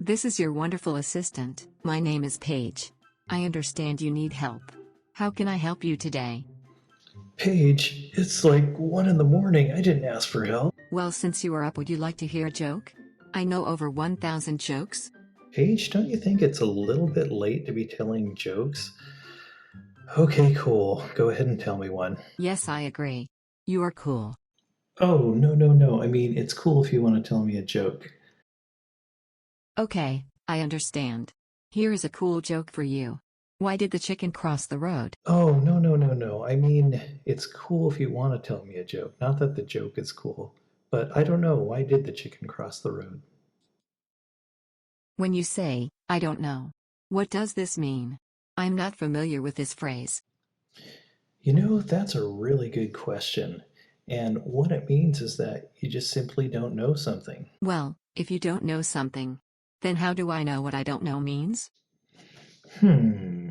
This is your wonderful assistant. My name is Paige. I understand you need help. How can I help you today? Paige, it's like 1 in the morning. I didn't ask for help. Well, since you are up, would you like to hear a joke? I know over 1,000 jokes. Paige, don't you think it's a little bit late to be telling jokes? Okay, cool. Go ahead and tell me one. Yes, I agree. You are cool. Oh, no, no, no. I mean, it's cool if you want to tell me a joke. Okay, I understand. Here is a cool joke for you. Why did the chicken cross the road? Oh, no, no, no, no. I mean, it's cool if you want to tell me a joke. Not that the joke is cool. But I don't know. Why did the chicken cross the road? When you say, I don't know. What does this mean? I'm not familiar with this phrase. You know, that's a really good question. And what it means is that you just simply don't know something. Well, if you don't know something, then how do I know what I don't know means? Hmm.